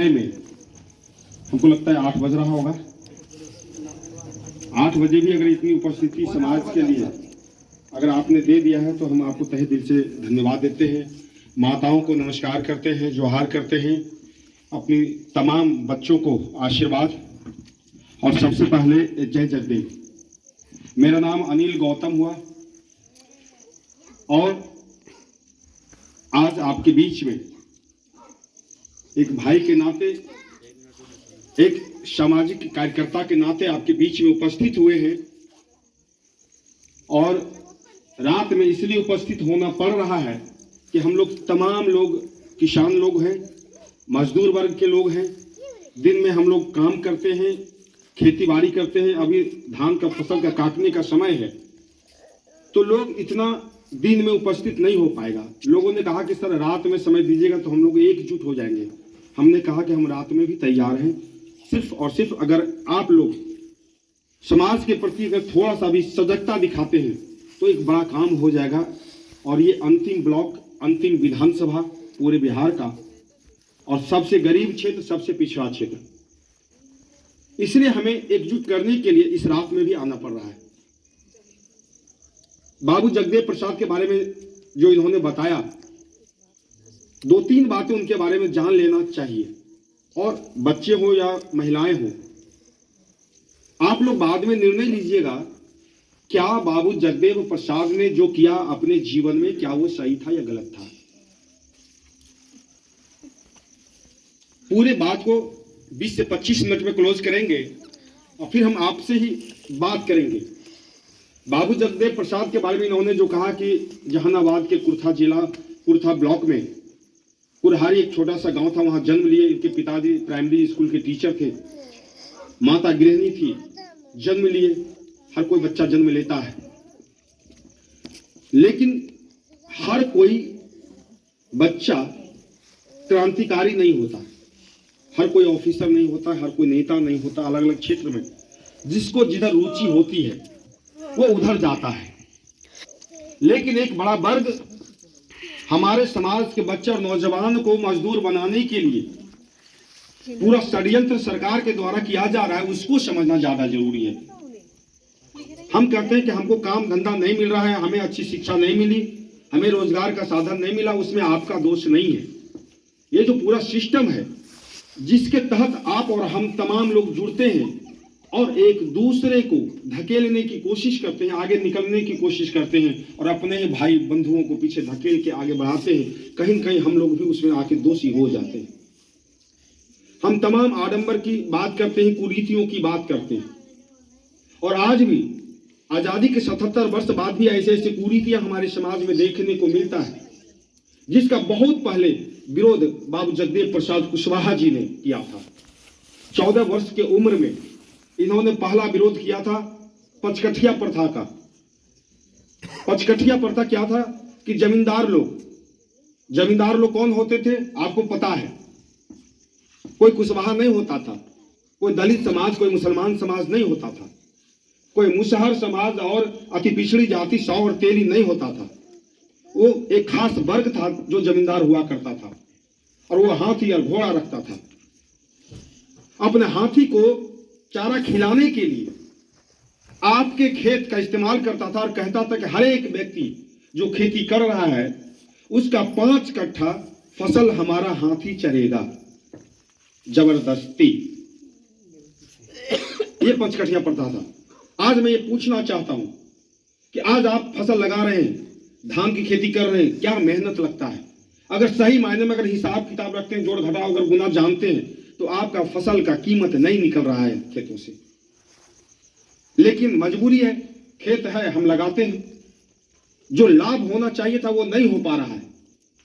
में हमको लगता है 8 बज रहा होगा। 8 बजे भी अगर इतनी उपस्थिति समाज के लिए अगर आपने दे दिया है तो हम आपको तहे दिल से धन्यवाद देते हैं। माताओं को नमस्कार करते हैं, जोहार करते हैं, अपनी तमाम बच्चों को आशीर्वाद। और सबसे पहले जय जगदेव। मेरा नाम अनिल गौतम हुआ और आज आपके बीच में एक भाई के नाते, एक सामाजिक कार्यकर्ता के नाते आपके बीच में उपस्थित हुए हैं। और रात में इसलिए उपस्थित होना पड़ रहा है कि हम लोग तमाम लोग किसान लोग हैं, मजदूर वर्ग के लोग हैं। दिन में हम लोग काम करते हैं, खेती बाड़ी करते हैं। अभी धान का फसल का काटने का समय है तो लोग इतना दिन में उपस्थित नहीं हो पाएगा। लोगों ने कहा कि सर रात में समय दीजिएगा तो हम लोग एकजुट हो जाएंगे। हमने कहा कि हम रात में भी तैयार हैं। सिर्फ और सिर्फ अगर आप लोग समाज के प्रति अगर थोड़ा सा भी सजगता दिखाते हैं तो एक बड़ा काम हो जाएगा। और ये अंतिम ब्लॉक, अंतिम विधानसभा पूरे बिहार का और सबसे गरीब क्षेत्र, सबसे पिछड़ा क्षेत्र, इसलिए हमें एकजुट करने के लिए इस रात में भी आना पड़ रहा है। बाबू जगदेव प्रसाद के बारे में जो इन्होंने बताया, 2-3 बातें उनके बारे में जान लेना चाहिए। और बच्चे हो या महिलाएं हो, आप लोग बाद में निर्णय लीजिएगा क्या बाबू जगदेव प्रसाद ने जो किया अपने जीवन में, क्या वो सही था या गलत था। पूरे बात को 20 से 25 मिनट में क्लोज करेंगे और फिर हम आपसे ही बात करेंगे। बाबू जगदेव प्रसाद के बारे में इन्होंने जो कहा कि जहानाबाद के कुर्था जिला, कुर्था ब्लॉक में कुरहारी एक छोटा सा गांव था, वहां जन्म लिए। इनके पिताजी प्राइमरी स्कूल के टीचर थे, माता गृहिणी थी, जन्म लिए। हर कोई बच्चा जन्म लेता है, लेकिन हर कोई बच्चा क्रांतिकारी नहीं होता, हर कोई ऑफिसर नहीं होता, हर कोई नेता नहीं होता। अलग अलग क्षेत्र में जिसको जिधर रुचि होती है वो उधर जाता है। लेकिन एक बड़ा वर्ग हमारे समाज के बच्चे और नौजवान को मजदूर बनाने के लिए पूरा षड्यंत्र सरकार के द्वारा किया जा रहा है, उसको समझना ज्यादा जरूरी है। हम कहते हैं कि हमको काम धंधा नहीं मिल रहा है, हमें अच्छी शिक्षा नहीं मिली, हमें रोजगार का साधन नहीं मिला, उसमें आपका दोष नहीं है। ये जो पूरा सिस्टम है जिसके तहत आप और हम तमाम लोग जुड़ते हैं और एक दूसरे को धकेलने की कोशिश करते हैं, आगे निकलने की कोशिश करते हैं और अपने भाई बंधुओं को पीछे धकेल के आगे बढ़ाते हैं, कहीं न कहीं हम लोग भी उसमें आके दोषी हो जाते हैं। हम तमाम आडंबर की बात करते हैं, कुरीतियों की बात करते हैं। और आज भी आजादी के 77 वर्ष बाद भी ऐसे ऐसे कुरीतियां हमारे समाज में देखने को मिलता है, जिसका बहुत पहले विरोध बाबू जगदेव प्रसाद कुशवाहा जी ने किया था। 14 वर्ष के उम्र में इन्होंने पहला विरोध किया था पचकठिया प्रथा का। पचकठिया प्रथा क्या था कि जमींदार लोग कौन होते थे आपको पता है। कोई कुशवाहा नहीं होता था, कोई दलित समाज, कोई मुसलमान समाज नहीं होता था, कोई मुसहर समाज और अति पिछड़ी जाति 100 और तेली नहीं होता था। वो एक खास वर्ग था जो जमींदार हुआ करता था और वो हाथी और घोड़ा रखता था। अपने हाथी को चारा खिलाने के लिए आपके खेत का इस्तेमाल करता था और कहता था कि हर एक व्यक्ति जो खेती कर रहा है उसका 5 कट्ठा फसल हमारा हाथी चरेगा, जबरदस्ती। ये 5 कट्ठिया प्रथा था। आज मैं ये पूछना चाहता हूं कि आज आप फसल लगा रहे हैं, धान की खेती कर रहे हैं, क्या मेहनत लगता है। अगर सही मायने में अगर हिसाब किताब रखते हैं, जोड़ घटाव अगर गुना जानते हैं, तो आपका फसल का कीमत नहीं निकल रहा है खेतों से। लेकिन मजबूरी है, खेत है, हम लगाते हैं। जो लाभ होना चाहिए था वो नहीं हो पा रहा है।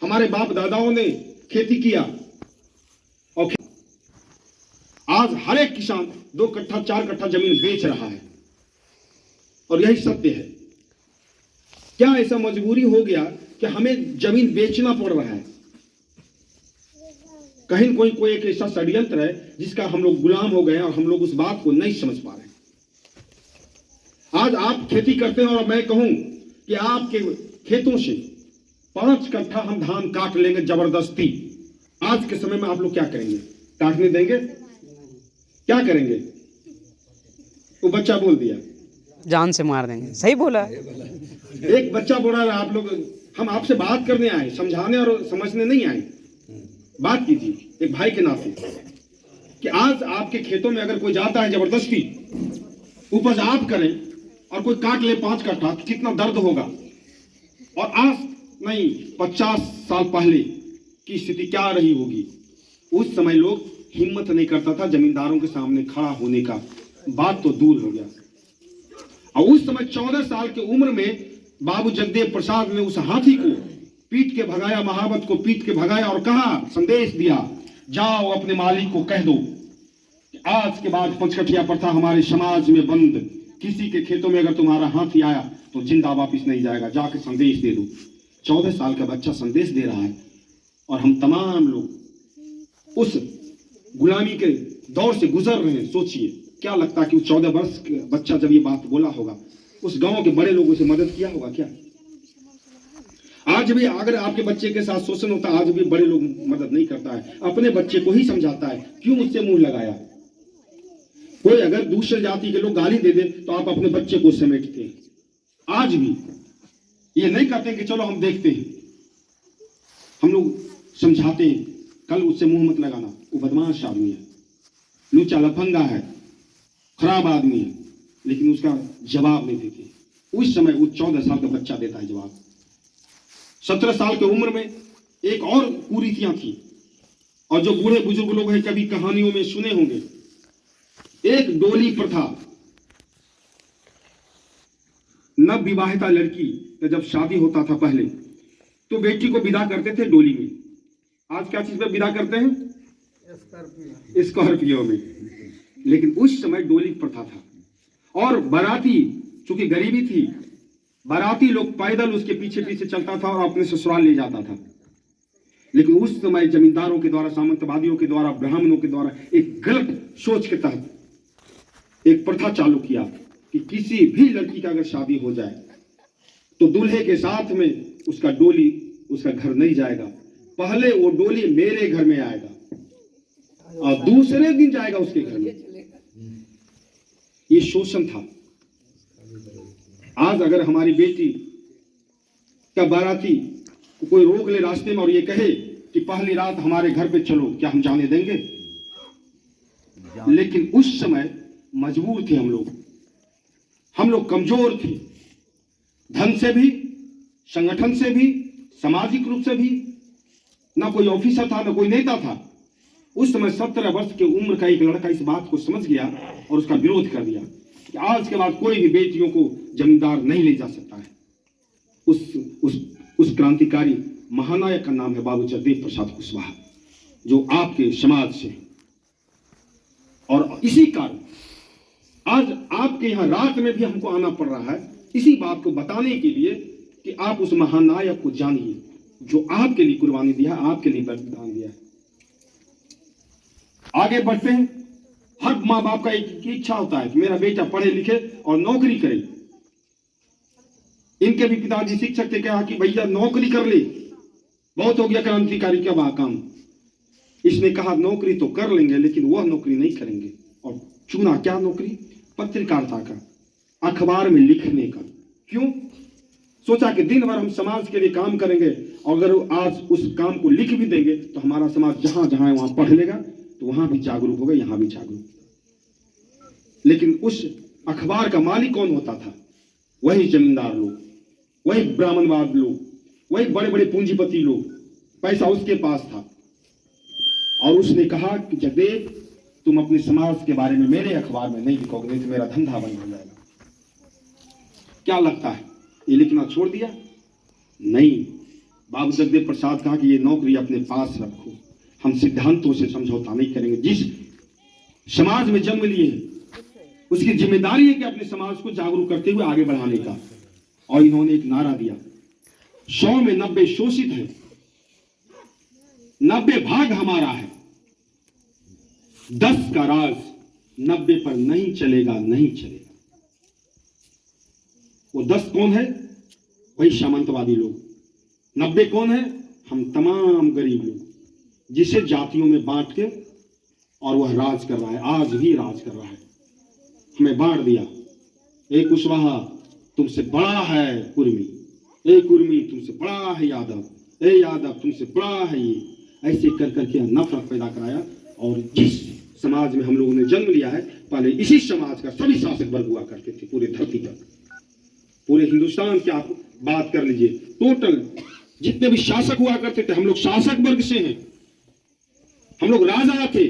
हमारे बाप दादाओं ने खेती किया और आज हर एक किसान 2 कट्ठा 4 कट्ठा जमीन बेच रहा है और यही सत्य है। क्या ऐसा मजबूरी हो गया कि हमें जमीन बेचना पड़ रहा है। कहीं कोई एक ऐसा षड्यंत्र है जिसका हम लोग गुलाम हो गए और हम लोग उस बात को नहीं समझ पा रहे। आज आप खेती करते हैं और मैं कहूं कि आपके खेतों से 5 कट्ठा हम धान काट लेंगे जबरदस्ती। आज के समय में आप लोग क्या करेंगे? काटने देंगे? क्या करेंगे? वो बच्चा बोल दिया, जान से मार देंगे। सही बोला। एक बच्चा बोल रहा है आप लोग, हम आपसे बात करने आए, समझाने और समझने नहीं आए। बात कीजिए एक भाई के नाते कि आज आपके खेतों में अगर कोई जाता है जबरदस्ती, उपज आप करें और कोई काट ले 5 कट्ठा, तो कितना दर्द होगा। और आज नहीं 50 साल पहले की स्थिति क्या रही होगी। उस समय लोग हिम्मत नहीं करता था जमींदारों के सामने खड़ा होने का, बात तो दूर हो गया। और उस समय 14 साल की उम्र में बाबू जगदेव प्रसाद ने उस हाथी को पीट के भगाया, महावत को पीट के भगाया और कहा, संदेश दिया, जाओ अपने मालिक को कह दो कि आज के बाद 5 कठिया प्रथा हमारे समाज में बंद। किसी के खेतों में अगर तुम्हारा हाथी आया तो जिंदा वापिस नहीं जाएगा, जाके संदेश दे दो। 14 साल का बच्चा संदेश दे रहा है और हम तमाम लोग उस गुलामी के दौर से गुजर रहे हैं। सोचिए क्या लगता है कि 14 वर्ष का बच्चा जब ये बात बोला होगा, उस गांव के बड़े लोगों से मदद किया होगा क्या? आज भी अगर आपके बच्चे के साथ शोषण होता है, आज भी बड़े लोग मदद नहीं करता है, अपने बच्चे को ही समझाता है, क्यों मुझसे मुंह लगाया। कोई अगर दूसरे जाति के लोग गाली दे दे तो आप अपने बच्चे को समेटते हैं। आज भी ये नहीं कहते कि चलो हम देखते हैं, हम लोग समझाते हैं, कल उससे मुंह मत लगाना, वो बदमाश आदमी है, लूचा लफंगा है, खराब आदमी है, लेकिन उसका जवाब नहीं देते। उस समय वो 14 साल का बच्चा देता है जवाब। 17 साल की उम्र में एक और कुरीतियां थी, और जो बूढ़े बुजुर्ग लोग हैं कभी कहानियों में सुने होंगे, एक डोली प्रथा। नव विवाहिता लड़की का जब शादी होता था पहले, तो बेटी को विदा करते थे डोली में। आज क्या चीज में विदा करते हैं? स्कॉर्पियो में। लेकिन उस समय डोली प्रथा था, और बाराती, चूंकि गरीबी थी, बाराती लोग पैदल उसके पीछे पीछे चलता था और अपने ससुराल ले जाता था। लेकिन उस समय जमींदारों के द्वारा, सामंतवादियों के द्वारा, ब्राह्मणों के द्वारा एक गलत सोच के तहत एक प्रथा चालू किया कि किसी भी लड़की का अगर शादी हो जाए तो दूल्हे के साथ में उसका डोली उसका घर नहीं जाएगा, पहले वो डोली मेरे घर में आएगा और दूसरे दिन जाएगा उसके घर में। ये शोषण था। आज अगर हमारी बेटी का बाराती को कोई रोक ले रास्ते में और ये कहे कि पहली रात हमारे घर पे चलो, क्या हम जाने देंगे? लेकिन उस समय मजबूर थे हम लोग कमजोर थे, धन से भी, संगठन से भी, सामाजिक रूप से भी। ना कोई ऑफिसर था, ना कोई नेता था। उस समय 17 वर्ष की उम्र का एक लड़का इस बात को समझ गया और उसका विरोध कर दिया कि आज के बाद कोई भी बेटियों को जमींदार नहीं ले जा सकता है। उस क्रांतिकारी महानायक का नाम है बाबू जगदेव प्रसाद कुशवाहा, जो आपके समाज से। और इसी कारण आज आपके यहाँ रात में भी हमको आना पड़ रहा है, इसी बात को बताने के लिए कि आप उस महानायक को जानिए जो आपके लिए कुर्बानी दिया, आपके लिए बलिदान दिया। आगे बढ़ते हैं। हर माँ बाप का एक इच्छा होता है कि मेरा बेटा पढ़े लिखे और नौकरी करे। इनके भी पिताजी शिक्षक थे, कहा कि भैया नौकरी कर ले, बहुत हो गया क्रांतिकारी का काम। इसने कहा नौकरी तो कर लेंगे, लेकिन वह नौकरी नहीं करेंगे। और चुना क्या नौकरी? पत्रकारिता का, अखबार में लिखने का। क्यों? सोचा कि दिन भर हम समाज के लिए काम करेंगे और अगर आज उस काम को लिख भी देंगे तो हमारा समाज जहां जहां है वहां पढ़ लेगा, तो वहां भी जागरूक होगा, यहां भी जागरूक। लेकिन उस अखबार का मालिक कौन होता था? वही जमींदार लोग, वही ब्राह्मणवाद लोग, वही बड़े बड़े पूंजीपति लोग। पैसा उसके पास था। और उसने कहा कि जगदेव, तुम अपने समाज के बारे में मेरे अखबार में नहीं लिखोगे, नहीं तो मेरा धंधा बंद हो जाएगा। क्या लगता है ये लिखना छोड़ दिया? नहीं। बाबू जगदेव प्रसाद कहा कि ये नौकरी अपने पास रखो, हम सिद्धांतों से समझौता नहीं करेंगे। जिस समाज में जन्म लिए उसकी जिम्मेदारी है कि अपने समाज को जागरूक करते हुए आगे बढ़ाने का। और इन्होंने एक नारा दिया, 100 में 90 शोषित है, 90 भाग हमारा है, 10 का राज 90 पर नहीं चलेगा, नहीं चलेगा। वो 10 कौन है? वही सामंतवादी लोग। 90 कौन है? हम तमाम गरीब लोग, जिसे जातियों में बांट के और वह राज कर रहा है, आज भी राज कर रहा है। हमें बांट दिया, ए कुशवाहा तुमसे बड़ा है कुर्मी, ए कुर्मी तुमसे बड़ा है यादव, ए यादव तुमसे बड़ा है ये, ऐसे कर करके नफरत पैदा कराया। और जिस समाज में हम लोगों ने जन्म लिया है, पहले इसी समाज का सभी शासक वर्ग हुआ करते थे पूरे धरती पर। पूरे हिंदुस्तान की आप बात कर लीजिए, टोटल जितने भी शासक हुआ करते थे, हम लोग शासक वर्ग से हैं। हम लोग राजा थे,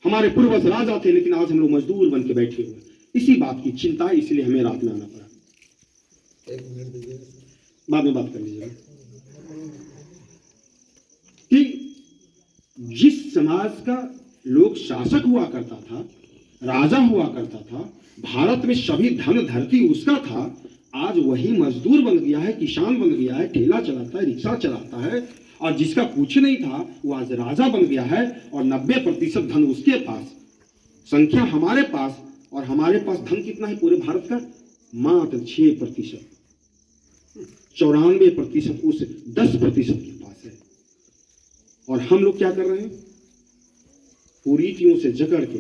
हमारे पूर्वज राजा थे, लेकिन आज हम लोग मजदूर बन के बैठे हुए। इसी बात की चिंता है, इसलिए हमें रात में आना पड़ा। बाद में बात कर लीजिएगा कि जिस समाज का लोग शासक हुआ करता था, राजा हुआ करता था, भारत में सभी धन धरती उसका था, आज वही मजदूर बन गया है, किसान बन गया है, ठेला चलाता है, रिक्शा चलाता है, और जिसका कुछ नहीं था वो आज राजा बन गया है। और 90% धन उसके पास, संख्या हमारे पास, और हमारे पास धन कितना है पूरे भारत का? मात्र 6%। 94% उस 10% के पास है। और हम लोग क्या कर रहे हैं? कुरीतियों से जकड़ के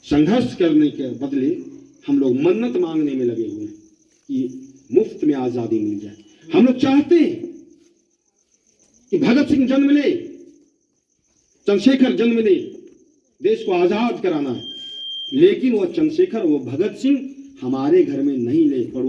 संघर्ष करने के बदले हम लोग मन्नत मांगने में लगे हुए हैं कि मुफ्त में आजादी मिल जाए। हम लोग चाहते हैं कि भगत सिंह जन्म ले, चंद्रशेखर जन्म ले, देश को आजाद कराना है, लेकिन वो चंद्रशेखर, वो भगत सिंह हमारे घर में नहीं ले, पड़ोस